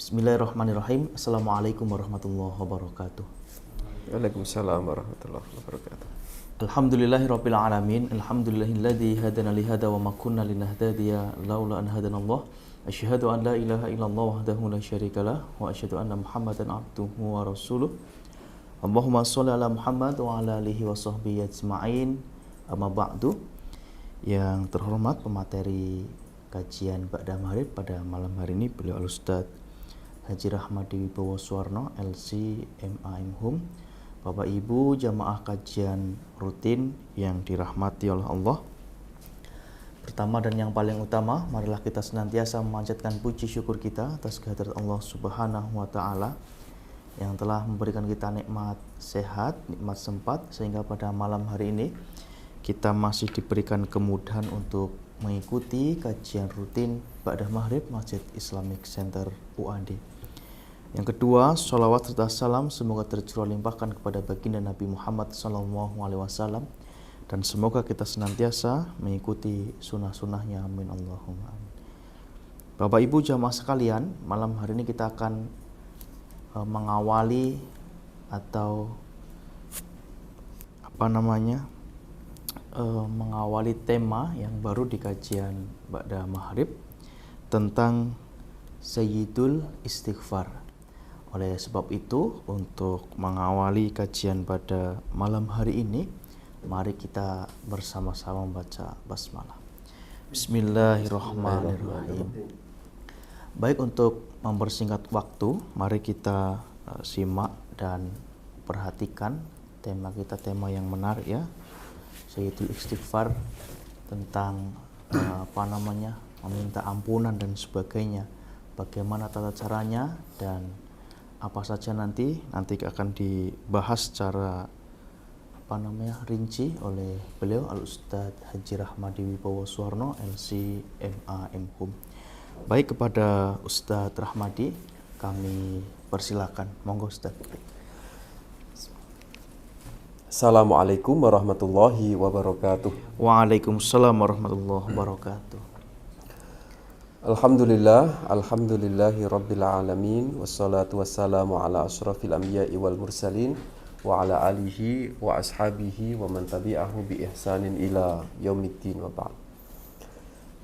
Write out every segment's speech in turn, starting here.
Bismillahirrahmanirrahim. Assalamualaikum warahmatullahi wabarakatuh. Waalaikumsalam warahmatullahi wabarakatuh. Alhamdulillahirabbil alamin. Alhamdulillahilladzi hadana li hada wa ma kunna linahtadiya laula an hadanallah. Asyhadu an la ilaha illallah wahdahu la syarikalah wa asyhadu anna Muhammadan abduhu wa rasuluh. Allahumma shalli ala Muhammad wa ala alihi wa sahbihi ajma'in. Amma ba'du. Yang terhormat pemateri kajian Ba'da Maghrib pada malam hari ini beliau Al-Ustaz Haji Rahmadi Wibowo Suwarno, LC MAM Hum. Bapak Ibu jamaah kajian rutin yang dirahmati oleh Allah. Pertama dan yang paling utama, marilah kita senantiasa memanjatkan puji syukur kita atas kehadirat Allah Subhanahu wa taala yang telah memberikan kita nikmat sehat, nikmat sempat sehingga pada malam hari ini kita masih diberikan kemudahan untuk mengikuti kajian rutin Ba'da Maghrib Masjid Islamic Center UAD. Yang kedua, sholawat serta salam semoga tercurah limpahkan kepada baginda Nabi Muhammad SAW dan semoga kita senantiasa mengikuti sunnah-sunnahnya. Amin Allahumma amin. Bapak Ibu jamaah sekalian, malam hari ini kita akan mengawali atau mengawali tema yang baru di kajian Ba'da Maghrib tentang Sayyidul Istighfar. Oleh sebab itu, untuk mengawali kajian pada malam hari ini, mari kita bersama-sama membaca basmalah. Bismillahirrahmanirrahim. Baik, untuk mempersingkat waktu, mari kita simak dan perhatikan tema kita, tema yang menarik ya, Sayyidul Istighfar, tentang meminta ampunan dan sebagainya. Bagaimana tata caranya dan apa saja nanti akan dibahas secara rinci oleh beliau Al-Ustaz Haji Rahmadi Wibowo Suwarno, LC MAM Hum. Baik, kepada Ustaz Rahmadi kami persilakan. Monggo Ustaz. Assalamualaikum warahmatullahi wabarakatuh. Waalaikumsalam warahmatullahi wabarakatuh. Alhamdulillahi rabbil alamin. Wassalatu wassalamu ala ashrafil anbiya'i wal mursalin wa ala alihi wa ashabihi wa man tabi'ahu bi ihsanin ila yaumiddin wa ba'd.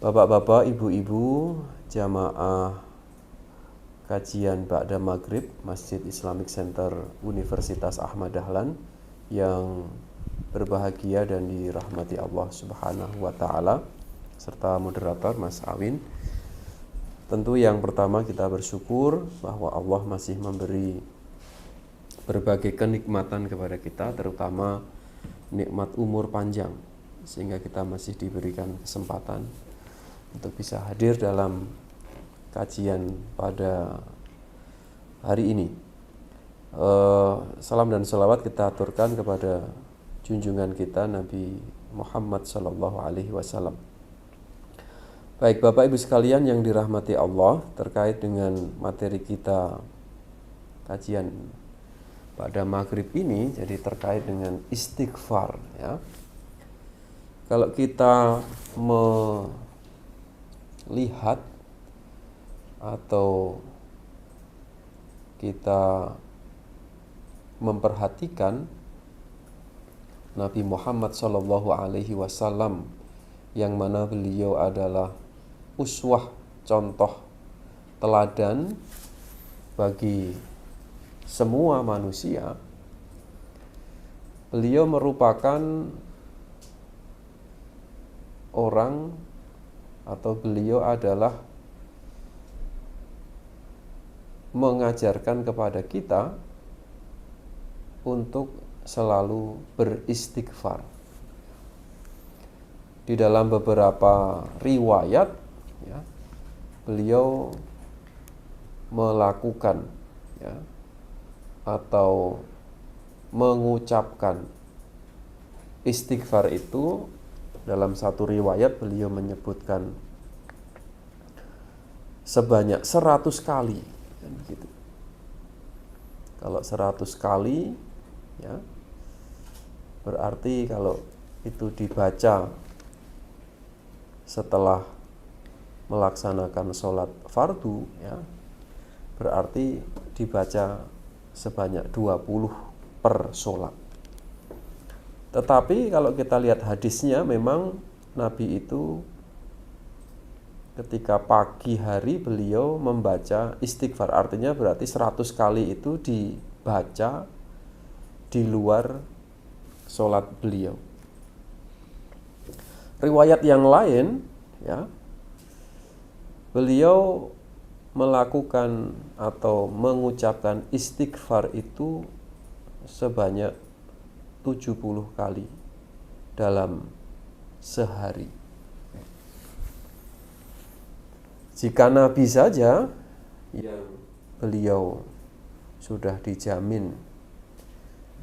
Bapak-bapak, ibu-ibu, jamaah kajian Ba'da Maghrib Masjid Islamic Center Universitas Ahmad Dahlan yang berbahagia dan dirahmati Allah Subhanahu wa taala, serta moderator Mas Awin. Tentu yang pertama kita bersyukur bahwa Allah masih memberi berbagai kenikmatan kepada kita, terutama nikmat umur panjang, sehingga kita masih diberikan kesempatan untuk bisa hadir dalam kajian pada hari ini. Salam dan salawat kita aturkan kepada junjungan kita Nabi Muhammad SAW. Baik, Bapak Ibu sekalian yang dirahmati Allah, terkait dengan materi kita kajian pada maghrib ini, jadi terkait dengan istighfar ya. Kalau kita melihat atau kita memperhatikan Nabi Muhammad SAW, yang mana beliau adalah uswah, contoh teladan bagi semua manusia. Beliau merupakan orang, atau beliau adalah mengajarkan kepada kita untuk selalu beristighfar. Di dalam beberapa riwayat ya, beliau melakukan ya, atau mengucapkan istighfar itu. Dalam satu riwayat beliau menyebutkan sebanyak 100 kali kan gitu. Kalau 100 kali ya, berarti kalau itu dibaca setelah melaksanakan sholat fardu ya, berarti dibaca sebanyak 20 per sholat. Tetapi kalau kita lihat hadisnya, memang Nabi itu ketika pagi hari beliau membaca istighfar, artinya berarti 100 kali itu dibaca di luar sholat beliau. Riwayat yang lain, ya, beliau melakukan atau mengucapkan istighfar itu sebanyak 70 kali dalam sehari. Jika Nabi saja yang beliau sudah dijamin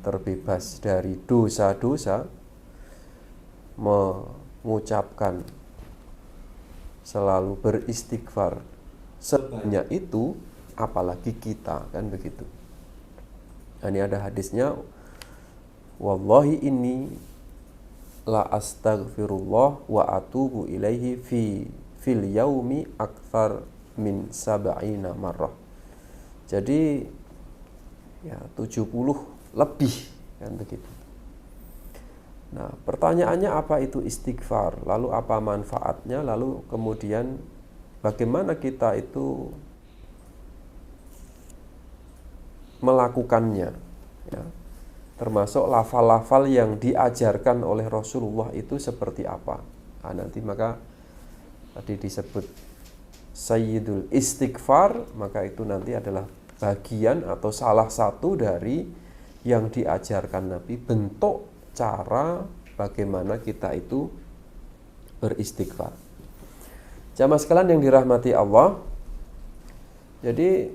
terbebas dari dosa-dosa, mengucapkan selalu beristighfar sebanyak itu, apalagi kita, kan begitu. Ini ada hadisnya, wallahi inni la astaghfirullah wa atubu ilaihi fil yaumi akthar min sab'ina marrah. Jadi ya 70 lebih, kan begitu. Nah, pertanyaannya apa itu istighfar? Lalu apa manfaatnya? Lalu kemudian bagaimana kita itu melakukannya? Ya. Termasuk lafal-lafal yang diajarkan oleh Rasulullah itu seperti apa? Nah, nanti maka tadi disebut Sayyidul Istighfar, maka itu nanti adalah bagian atau salah satu dari yang diajarkan Nabi, bentuk cara bagaimana kita itu beristighfar. Jamaah sekalian yang dirahmati Allah, jadi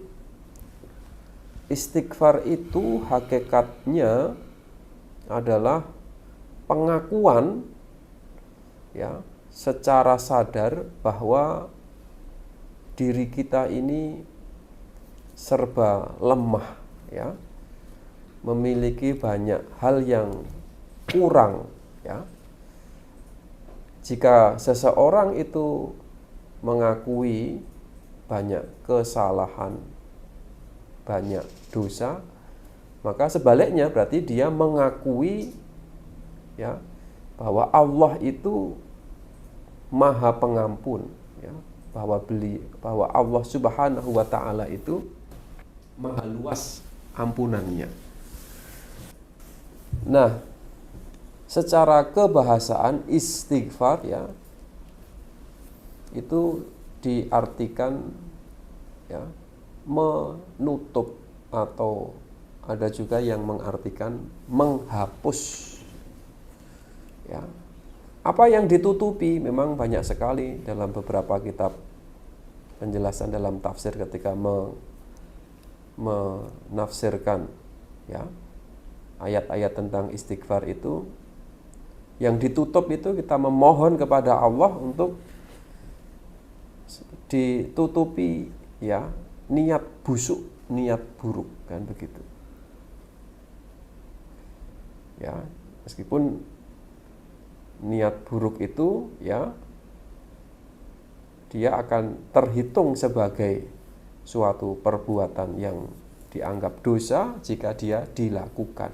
istighfar itu hakikatnya adalah pengakuan, ya, secara sadar bahwa diri kita ini serba lemah, ya, memiliki banyak hal yang kurang, ya. Jika seseorang itu mengakui banyak kesalahan, banyak dosa, maka sebaliknya berarti dia mengakui, ya, bahwa Allah itu Maha Pengampun, ya, bahwa Allah Subhanahu wa taala itu maha luas ampunannya. Nah, secara kebahasaan istighfar, ya, itu diartikan, ya, menutup, atau ada juga yang mengartikan menghapus, ya. Apa yang ditutupi memang banyak sekali dalam beberapa kitab penjelasan dalam tafsir ketika menafsirkan, ya, ayat-ayat tentang istighfar itu. Yang ditutup itu kita memohon kepada Allah untuk ditutupi, ya, niat busuk, niat buruk, kan begitu. Ya, meskipun niat buruk itu, ya, dia akan terhitung sebagai suatu perbuatan yang dianggap dosa jika dia dilakukan.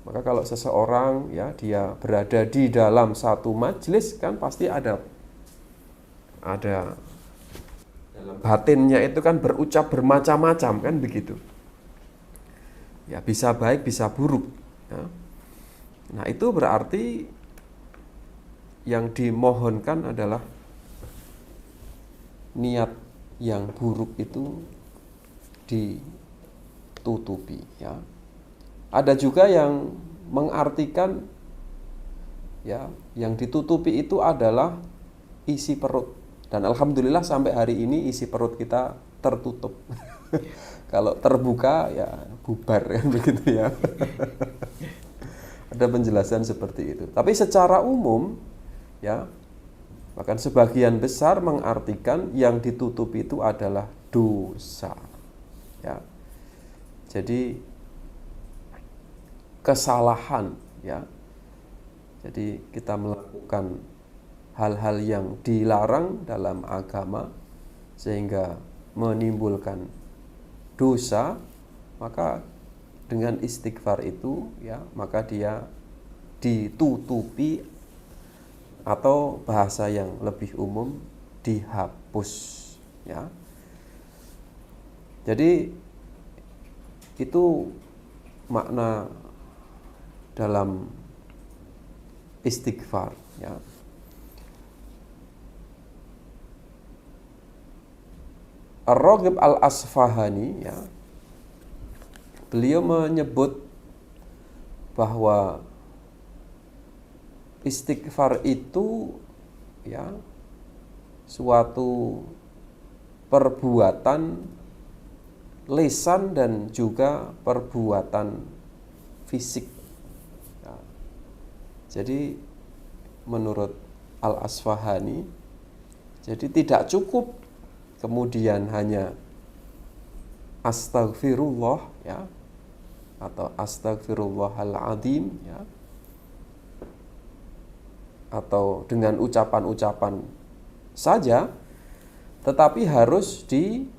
Maka kalau seseorang, ya, dia berada di dalam satu majelis, kan pasti ada dalam batinnya itu kan berucap bermacam-macam, kan begitu. Ya, bisa baik, bisa buruk, ya. Nah, itu berarti yang dimohonkan adalah niat yang buruk itu ditutupi, ya. Ada juga yang mengartikan, ya, yang ditutupi itu adalah isi perut. Dan alhamdulillah sampai hari ini isi perut kita tertutup. Kalau terbuka, ya bubar, kan begitu, ya. Ada penjelasan seperti itu. Tapi secara umum, ya, bahkan sebagian besar mengartikan yang ditutupi itu adalah dosa, ya. Jadi kesalahan, ya. Jadi kita melakukan hal-hal yang dilarang dalam agama sehingga menimbulkan dosa, maka dengan istighfar itu ya, maka dia ditutupi, atau bahasa yang lebih umum dihapus ya. Jadi itu makna dalam istighfar ya. Ar-Raghib Al-Asfahani ya, beliau menyebut bahwa istighfar itu ya suatu perbuatan lisan dan juga perbuatan fisik ya. Jadi menurut Al-Asfahani, jadi tidak cukup kemudian hanya astaghfirullah ya, atau astaghfirullahaladzim ya, atau dengan ucapan-ucapan saja, tetapi harus dibarengi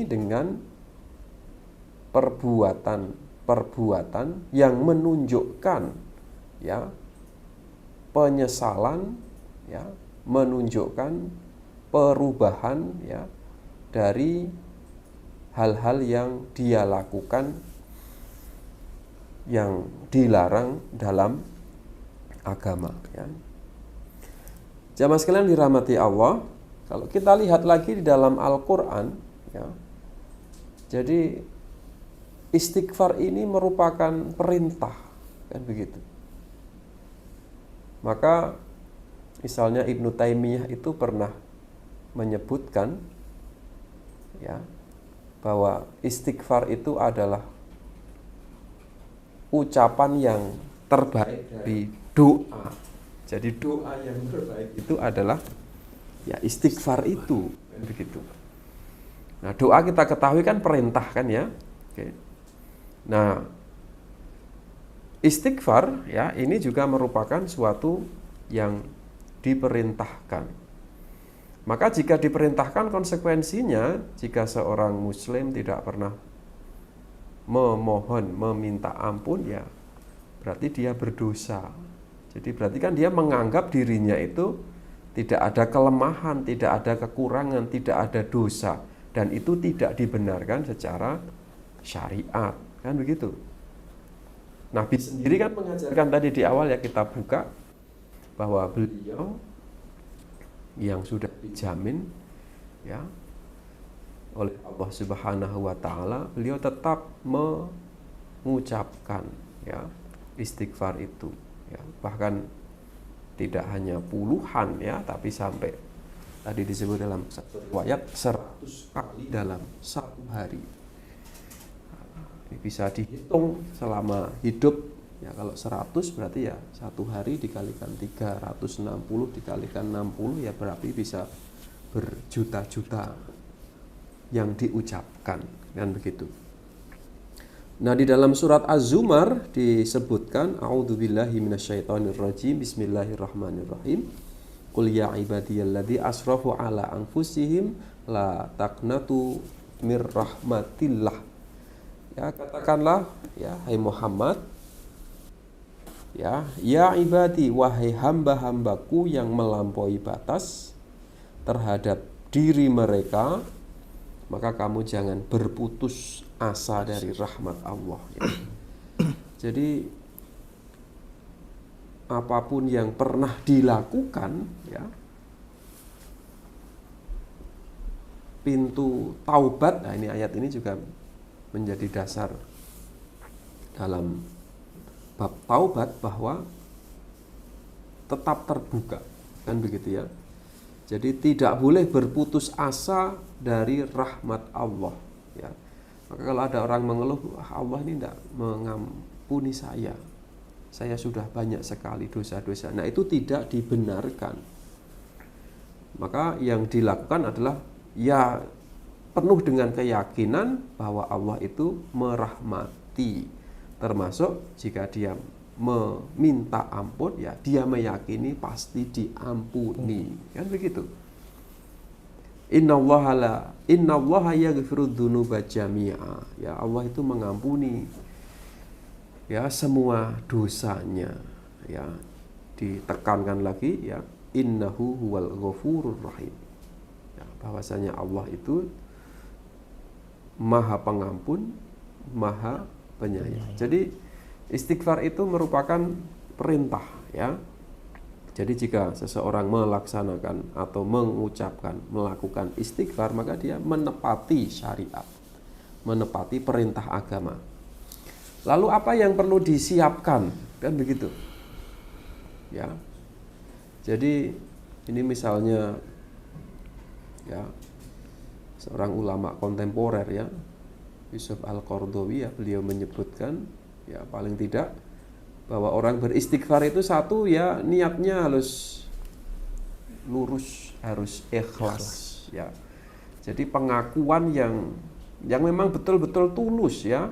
dengan perbuatan-perbuatan yang menunjukkan ya penyesalan ya, menunjukkan perubahan ya dari hal-hal yang dia lakukan yang dilarang dalam agama ya. Jamaah sekalian dirahmati Allah, kalau kita lihat lagi di dalam Al-Qur'an ya, jadi istighfar ini merupakan perintah kan begitu. Maka misalnya Ibnu Taimiyah itu pernah menyebutkan ya bahwa istighfar itu adalah ucapan yang terbaik dari doa. Jadi doa yang terbaik itu adalah ya istighfar itu begitu. Nah, doa kita ketahui kan perintah kan ya. Oke. Nah, istighfar ya ini juga merupakan suatu yang diperintahkan. Maka jika diperintahkan, konsekuensinya jika seorang muslim tidak pernah memohon, meminta ampun ya berarti dia berdosa. Jadi berarti kan dia menganggap dirinya itu tidak ada kelemahan, tidak ada kekurangan, tidak ada dosa, dan itu tidak dibenarkan secara syariat, kan begitu. Nabi sendiri kan mengajarkan tadi di awal ya kita buka bahwa beliau yang sudah dijamin ya oleh Allah Subhanahu wa taala, beliau tetap mengucapkan ya istighfar itu ya, bahkan tidak hanya puluhan ya, tapi sampai tadi disebut dalam satu riwayat 100 kali dalam satu hari. Ini bisa dihitung selama hidup ya, kalau 100 berarti ya satu hari dikalikan 360 dikalikan 60 ya berarti bisa berjuta-juta yang diucapkan kan begitu. Nah, di dalam surat Az-Zumar disebutkan a'udzubillahi minasyaitonirrajim, bismillahirrahmanirrahim. Qul ya ibadiyalladzi asrafu ala anfusihim la taqnatu mir rahmatillah. Ya, katakanlah ya hai Muhammad ya ibadi, wahai hamba-hambaku yang melampaui batas terhadap diri mereka, maka kamu jangan berputus asa dari rahmat Allah ya. Jadi apapun yang pernah dilakukan ya, pintu taubat, nah ini ayat ini juga menjadi dasar dalam bab taubat bahwa tetap terbuka kan begitu ya. Jadi tidak boleh berputus asa dari rahmat Allah ya. Maka kalau ada orang mengeluh, Allah ini tidak mengampuni saya sudah banyak sekali dosa-dosa, nah itu tidak dibenarkan. Maka yang dilakukan adalah ya penuh dengan keyakinan bahwa Allah itu merahmati, termasuk jika dia meminta ampun ya dia meyakini pasti diampuni, kan begitu. innallaha yaghfiru dzunuba jami'a. Ya, Allah itu mengampuni ya semua dosanya. Ya, ditekankan lagi ya, innahu huwal ghafurur rahim. Ya, bahwasanya Allah itu Maha Pengampun, Maha Penyayang. Jadi istighfar itu merupakan perintah ya. Jadi jika seseorang melaksanakan atau mengucapkan, melakukan istighfar, maka dia menepati syariat, menepati perintah agama. Lalu apa yang perlu disiapkan? Kan begitu. Ya. Jadi ini misalnya ya, seorang ulama kontemporer ya, Yusuf Al-Qaradawi ya, beliau menyebutkan ya paling tidak bahwa orang beristighfar itu satu ya, niatnya harus lurus, harus ikhlas ya. Jadi pengakuan yang memang betul-betul tulus ya.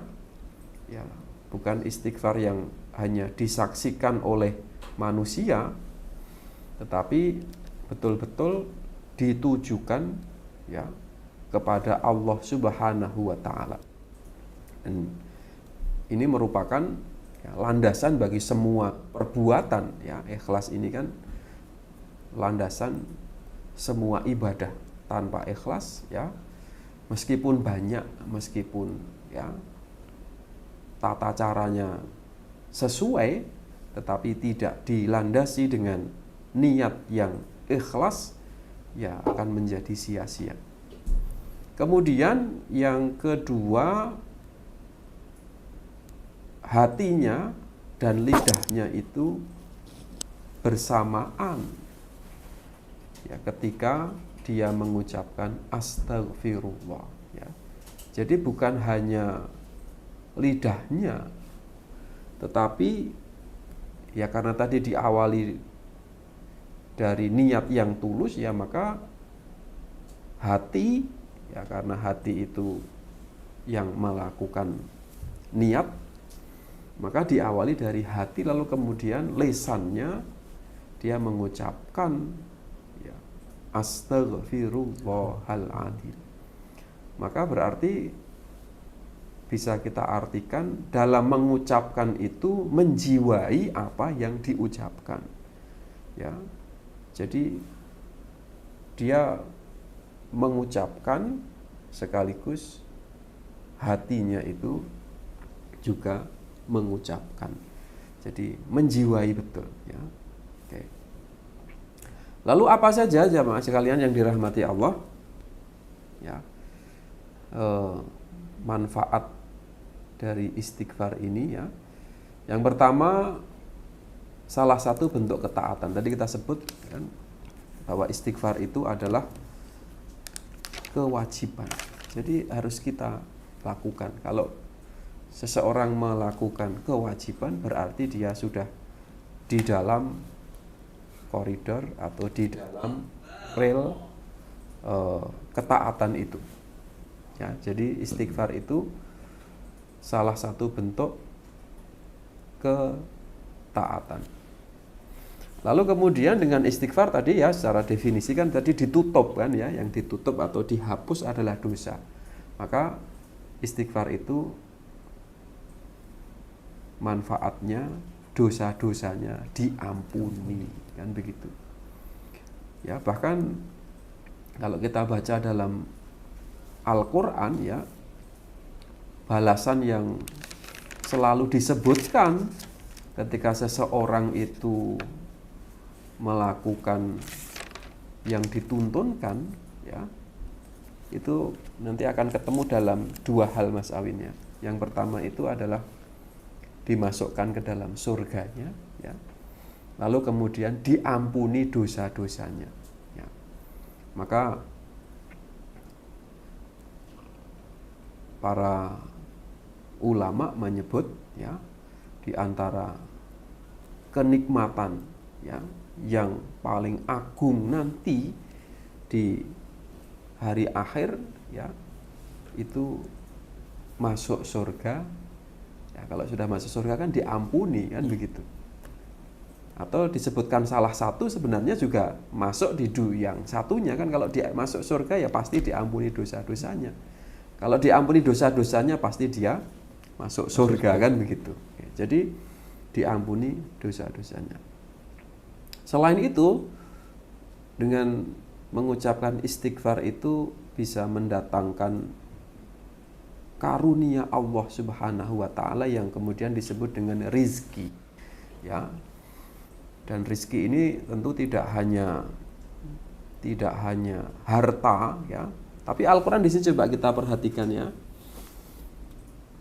Ya, bukan istighfar yang hanya disaksikan oleh manusia, tetapi betul-betul ditujukan ya kepada Allah Subhanahu wa taala. Dan ini merupakan ya, landasan bagi semua perbuatan ya. Ikhlas ini kan landasan semua ibadah. Tanpa ikhlas ya, meskipun banyak, meskipun ya tata caranya sesuai, tetapi tidak dilandasi dengan niat yang ikhlas, ya akan menjadi sia-sia. Kemudian yang kedua, hatinya dan lidahnya itu bersamaan ya ketika dia mengucapkan astagfirullah ya. Jadi bukan hanya lidahnya, tetapi ya karena tadi diawali dari niat yang tulus ya, maka hati ya, karena hati itu yang melakukan niat, maka diawali dari hati, lalu kemudian lisannya dia mengucapkan ya, astaghfirullahaladzim. Maka berarti bisa kita artikan dalam mengucapkan itu menjiwai apa yang diucapkan ya. Jadi dia mengucapkan sekaligus hatinya itu juga mengucapkan. Jadi menjiwai betul ya. Oke. Lalu apa saja jamaah sekalian yang dirahmati Allah? Ya. Manfaat dari istighfar ini ya. Yang pertama, salah satu bentuk ketaatan. Tadi kita sebut kan bahwa istighfar itu adalah kewajiban. Jadi harus kita lakukan. Kalau seseorang melakukan kewajiban, berarti dia sudah di dalam koridor atau di dalam rel ketaatan itu. Ya, jadi istighfar itu salah satu bentuk ketaatan. Lalu kemudian dengan istighfar tadi ya, secara definisi kan tadi ditutup kan ya, yang ditutup atau dihapus adalah dosa. Maka istighfar itu manfaatnya dosa-dosanya diampuni, kan begitu. Ya, bahkan kalau kita baca dalam Al-Quran ya, balasan yang selalu disebutkan ketika seseorang itu melakukan yang dituntunkan ya, itu nanti akan ketemu dalam dua hal Mas Awin ya. Yang pertama itu adalah dimasukkan ke dalam surganya ya. Lalu kemudian diampuni dosa-dosanya ya. Maka para ulama menyebut ya, di antara kenikmatan ya yang paling agung nanti di hari akhir ya, itu masuk surga ya. Kalau sudah masuk surga kan diampuni kan begitu. Atau disebutkan salah satu sebenarnya juga masuk di yang satunya kan. Kalau dia masuk surga ya pasti diampuni dosa-dosanya. Kalau diampuni dosa-dosanya pasti dia masuk surga kan begitu. Jadi diampuni dosa-dosanya. Selain itu, dengan mengucapkan istighfar itu bisa mendatangkan karunia Allah Subhanahu wa taala yang kemudian disebut dengan rizki. Ya. Dan rizki ini tentu tidak hanya harta ya, tapi Al-Qur'an di sini coba kita perhatikan ya.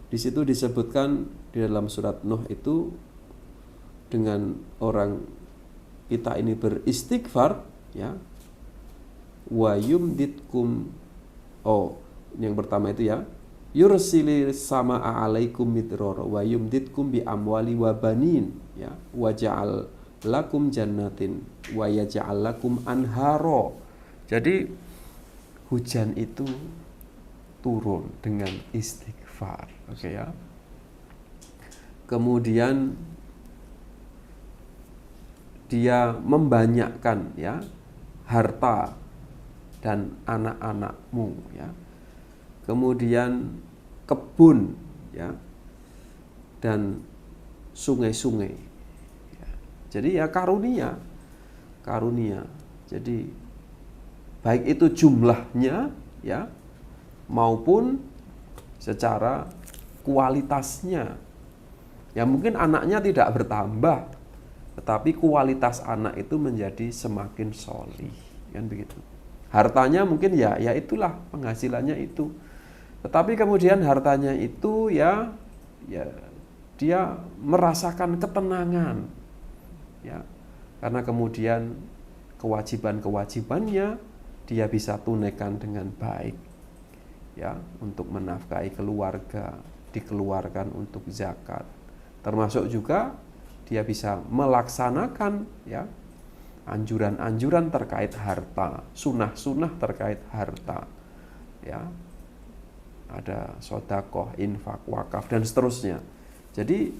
Di situ disebutkan di dalam surat Nuh itu dengan orang kita ini beristighfar ya, wa yumditkum, yang pertama itu ya, yursili sama'a alaikum midrara wa yumditkum bi amwali wa banin ya, wa ja'al lakum jannatin wa yaj'al lakum anharo. Jadi hujan itu turun dengan istighfar. Oke ya. Kemudian dia membanyakkan ya harta dan anak-anakmu ya. Kemudian kebun ya dan sungai-sungai. Ya. Jadi ya karunia. Jadi baik itu jumlahnya ya maupun secara kualitasnya. Ya mungkin anaknya tidak bertambah, tetapi kualitas anak itu menjadi semakin solih, kan begitu. Hartanya mungkin ya itulah penghasilannya itu. Tetapi kemudian hartanya itu ya dia merasakan ketenangan. Ya. Karena kemudian kewajiban-kewajibannya dia bisa tunaikan dengan baik. Ya, untuk menafkahi keluarga, dikeluarkan untuk zakat. Termasuk juga dia bisa melaksanakan ya anjuran-anjuran terkait harta, sunnah-sunnah terkait harta. Ya. Ada sedekah, infak, wakaf dan seterusnya. Jadi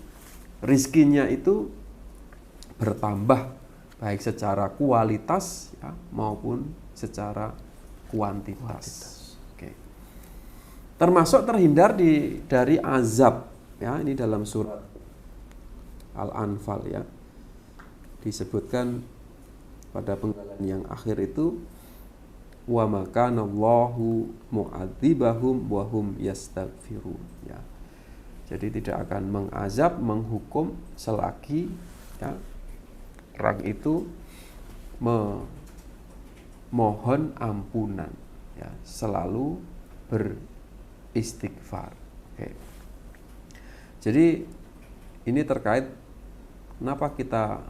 rizkinya itu bertambah baik secara kualitas ya, maupun secara kuantitas. Oke. Termasuk terhindar dari azab ya, ini dalam surat Al-Anfal ya. Disebutkan pada penggalan yang akhir itu wa makanallahu mu'adzibahum wa hum yastaghfirun ya. Jadi tidak akan mengazab, menghukum selagi ya orang itu memohon ampunan ya, selalu beristighfar. Oke. Jadi ini terkait kenapa kita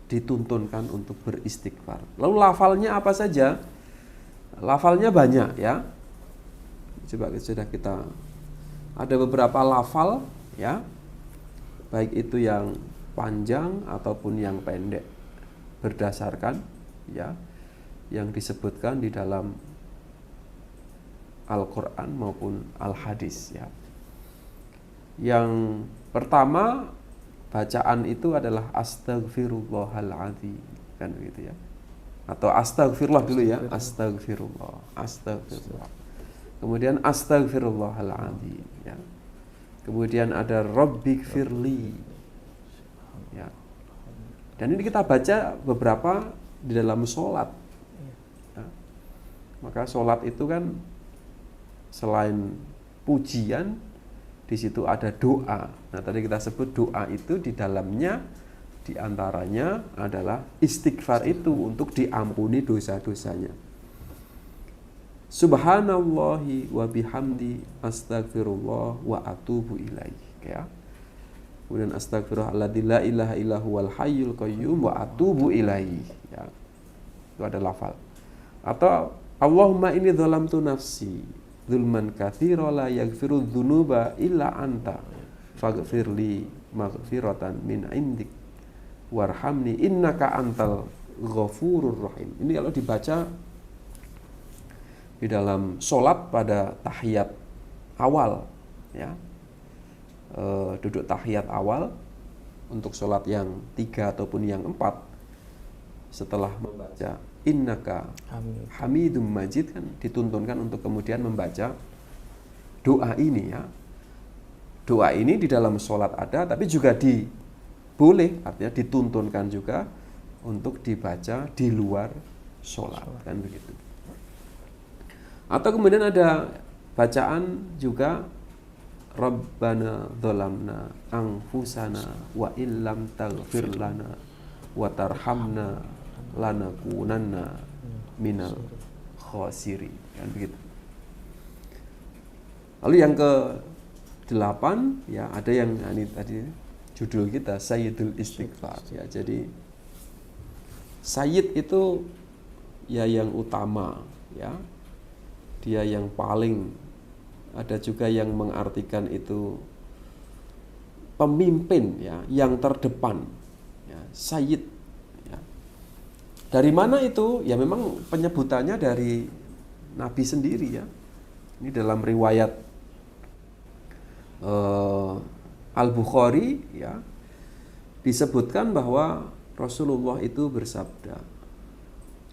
dituntunkan untuk beristighfar. Lalu lafalnya apa saja? Lafalnya banyak ya. Coba sudah kita ada beberapa lafal ya. Baik itu yang panjang ataupun yang pendek berdasarkan ya yang disebutkan di dalam Al-Qur'an maupun Al-Hadis ya. Yang pertama bacaan itu adalah astaghfirullahaladzim kan begitu ya. Atau astagfirullah dulu ya, astagfirullah. Kemudian astaghfirullahaladzim ya. Kemudian ada rabbighfirli. Ya. Dan ini kita baca beberapa di dalam sholat. Ya. Maka sholat itu kan selain pujian, di situ ada doa. Nah tadi kita sebut doa itu di dalamnya diantaranya adalah istighfar itu untuk diampuni dosa-dosanya. Subhanallahi wa bihamdi astaghfirullah wa atubu ilaih. Ya. Kemudian astaghfirullahaladzim la ilaha illahu wal hayyul qayyum wa atubu ilaihi ya. Itu ada lafal. Atau Allahumma inni dzalamtu nafsi dzulman katsira la yaghfiru dzunuba illa anta faghfirli maghfiratan min indik warhamni innaka antal ghafurur rahim. Ini kalau dibaca di dalam sholat pada tahiyat awal ya. Duduk tahiyat awal untuk sholat yang 3 ataupun yang 4, setelah membaca innaka hamidum majid kan dituntunkan untuk kemudian membaca doa ini ya. Doa ini di dalam sholat ada, tapi juga boleh, artinya dituntunkan juga untuk dibaca di luar sholat kan begitu. Atau kemudian ada bacaan juga Rabbana dzalamna anfusana wa illam taghfir lana wa tarhamna lanakunanna minal khasirin kan begitu. Lalu yang ke-8 ya, ada yang ini tadi judul kita Sayyidul Istighfar ya. Jadi Sayyid itu ya yang utama ya. Dia yang paling, ada juga yang mengartikan itu pemimpin ya, yang terdepan ya, Sayyid ya. Dari mana itu? Ya memang penyebutannya dari Nabi sendiri ya. Ini dalam riwayat Al-Bukhari ya, disebutkan bahwa Rasulullah itu bersabda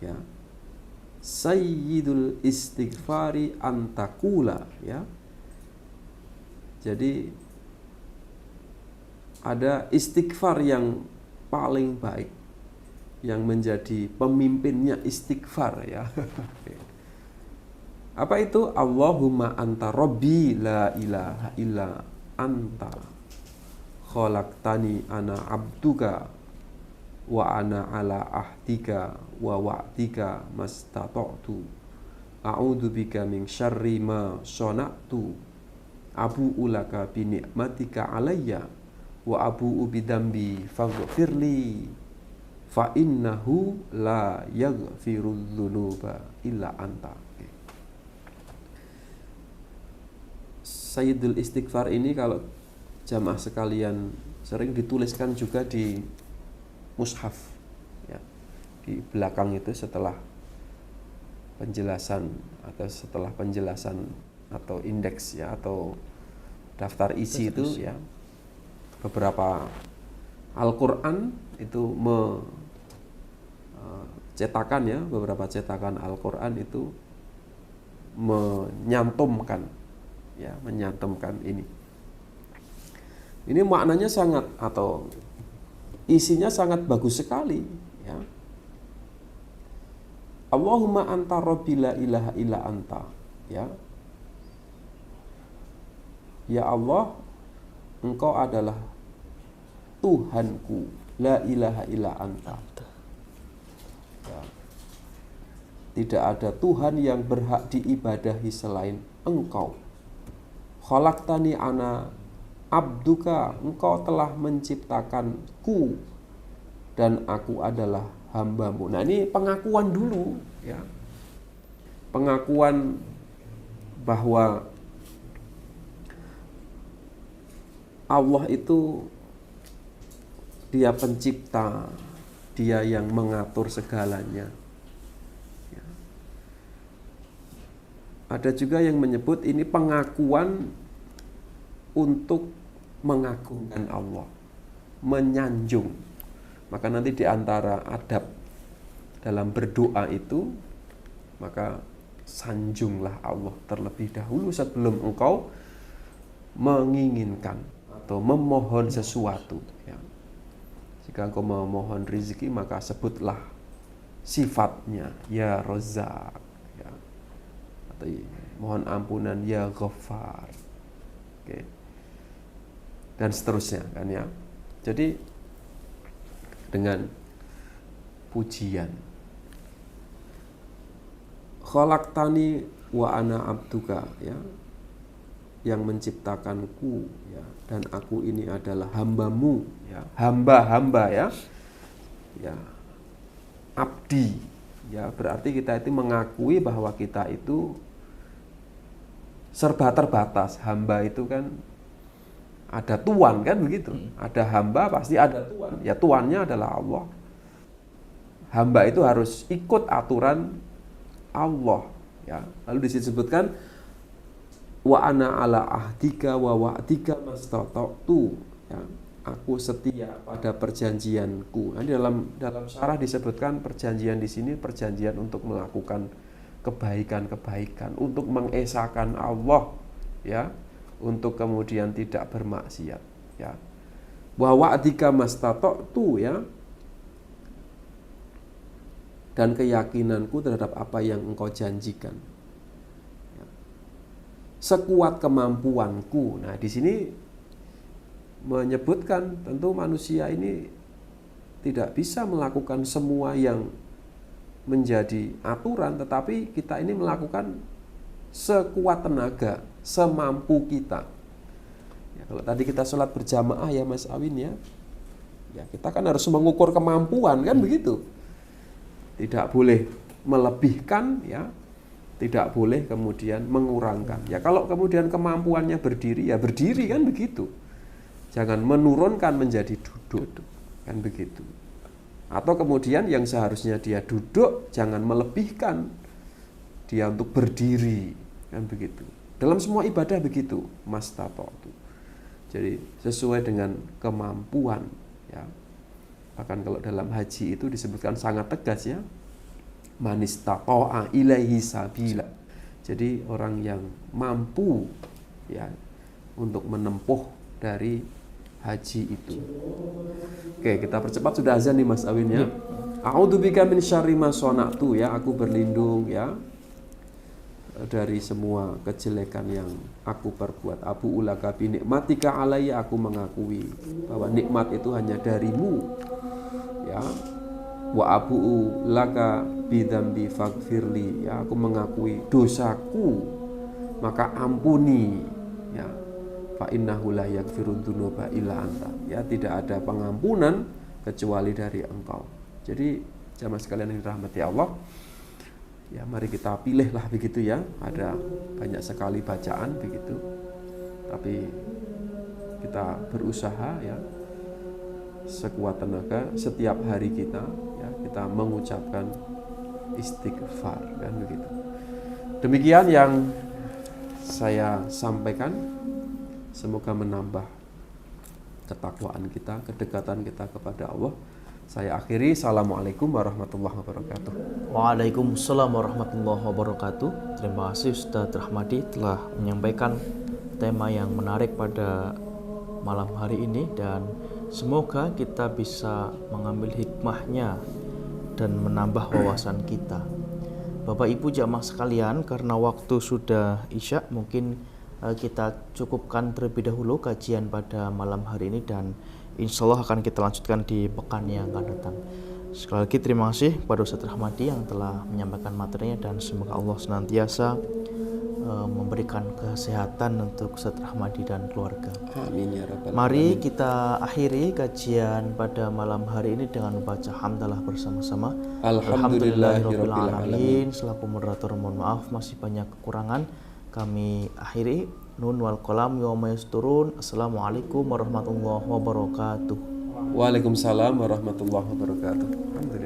ya, Sayyidul istighfari antakula ya. Jadi ada istighfar yang paling baik, yang menjadi pemimpinnya istighfar ya. Apa itu? Allahumma anta rabbi la ilaha illa anta khalaqtani ana abduka wa ana ala ahdika wa wa'dika mastata'tu a'udzu bika min syarri ma shana'tu abu'u laka bi ni'matika alayya wa abu'u bi dzambi faghfirli fa innahu la yaghfirudz dzunuba illa anta. Sayyidul Istighfar ini kalau jamaah sekalian sering dituliskan juga di mushaf ya. Di belakang itu setelah penjelasan atau indeks ya, atau daftar isi itu ya, beberapa Al-Quran itu cetakan ya, beberapa cetakan Al-Quran itu menyantumkan ini. Ini maknanya sangat, atau isinya sangat bagus sekali ya. Allahumma anta rabbi la ilaha illa anta ya. Ya Allah, Engkau adalah Tuhanku, la ilaha illa anta ya. Tidak ada Tuhan yang berhak diibadahi selain Engkau. Khalaqtani ana abduka, Engkau telah menciptakanku dan aku adalah hambamu. Nah ini pengakuan dulu ya, pengakuan bahwa Allah itu Dia pencipta, Dia yang mengatur segalanya ya. Ada juga yang menyebut ini pengakuan untuk mengagungkan Allah, menyanjung. Maka nanti di antara adab dalam berdoa itu, maka sanjunglah Allah terlebih dahulu sebelum engkau menginginkan atau memohon sesuatu ya. Jika engkau memohon rezeki, maka sebutlah sifatnya, ya Razzaq ya, atau mohon ampunan, ya Ghaffar. Oke. Dan seterusnya kan ya. Jadi dengan pujian, khalaqtani wa ana abduka ya, yang menciptakanku ya, dan aku ini adalah hambamu ya, hamba ya, ya abdi ya, berarti kita itu mengakui bahwa kita itu serba terbatas. Hamba itu kan ada tuan kan begitu, ada hamba pasti ada tuan ya, tuannya adalah Allah. Hamba itu harus ikut aturan Allah ya. Lalu disebutkan wa ana ala ahdika wa wa'dika mastata'tu ya. aku setia pada perjanjianku. Nah, dalam syarah disebutkan perjanjian di sini perjanjian untuk melakukan kebaikan-kebaikan, untuk mengesahkan Allah, ya, untuk kemudian tidak bermaksiat, ya. Wa wa'dika mastata'tu, ya, dan keyakinanku terhadap apa yang engkau janjikan, ya. Sekuat kemampuanku. Nah, di sini menyebutkan tentu manusia ini tidak bisa melakukan semua yang menjadi aturan, tetapi kita ini melakukan sekuat tenaga, semampu kita. Ya, kalau tadi kita sholat berjamaah ya Mas Awin, ya, ya kita kan harus mengukur kemampuan, kan begitu. Tidak boleh melebihkan, ya, tidak boleh kemudian mengurangkan. Ya kalau kemudian kemampuannya berdiri, ya berdiri, kan begitu. Jangan menurunkan menjadi duduk, kan begitu. Atau kemudian yang seharusnya dia duduk, jangan melebihkan dia untuk berdiri, kan begitu. Dalam semua ibadah begitu, mastata'tu. Jadi sesuai dengan kemampuan, ya. Bahkan kalau dalam haji itu disebutkan sangat tegas, ya, manistata'a ilaihi sabila. Jadi orang yang mampu, ya, untuk menempuh dari haji itu. Oke, kita percepat, sudah azan nih Mas Awin, ya. A'udzubika min syarri ma shana'tu, ya, aku berlindung, ya, dari semua kejelekan yang aku perbuat. Abu ulaka bi nikmatika alayya, aku mengakui bahwa nikmat itu hanya darimu, ya. Wa abu laka bi dzambi faghfirli, ya, aku mengakui dosaku, maka ampuni, ya. Fa innahu la yaghfiru dzunuba illa anta, ya, tidak ada pengampunan kecuali dari engkau. Jadi jamaah sekalian yang dirahmati Allah, ya, mari kita pilihlah begitu, ya. Ada banyak sekali bacaan begitu, tapi kita berusaha, ya, sekuat tenaga setiap hari kita, ya, kita mengucapkan istighfar, kan begitu. Demikian yang saya sampaikan. Semoga menambah ketakwaan kita, kedekatan kita kepada Allah. Saya akhiri. Assalamualaikum warahmatullahi wabarakatuh. Waalaikumsalam warahmatullahi wabarakatuh. Terima kasih Ustadz Rahmadi telah menyampaikan tema yang menarik pada malam hari ini, dan semoga kita bisa mengambil hikmahnya dan menambah wawasan kita. Bapak Ibu jamaah sekalian, karena waktu sudah Isya, mungkin kita cukupkan terlebih dahulu kajian pada malam hari ini, dan insya Allah akan kita lanjutkan di pekan yang akan datang. Sekali lagi terima kasih kepada Ustadz Rahmadi yang telah menyampaikan materinya, dan semoga Allah senantiasa memberikan kesehatan untuk Ustadz Rahmadi dan keluarga. Amin ya rabbal Mari kita akhiri kajian pada malam hari ini dengan membaca hamdalah bersama-sama. Alhamdulillahirabbil alamin. Selaku moderator mohon maaf masih banyak kekurangan. Kami akhiri. Nun wal qalam wa ma yasturun. Assalamualaikum warahmatullahi wabarakatuh. Waalaikumsalam warahmatullahi wabarakatuh. Alhamdulillah.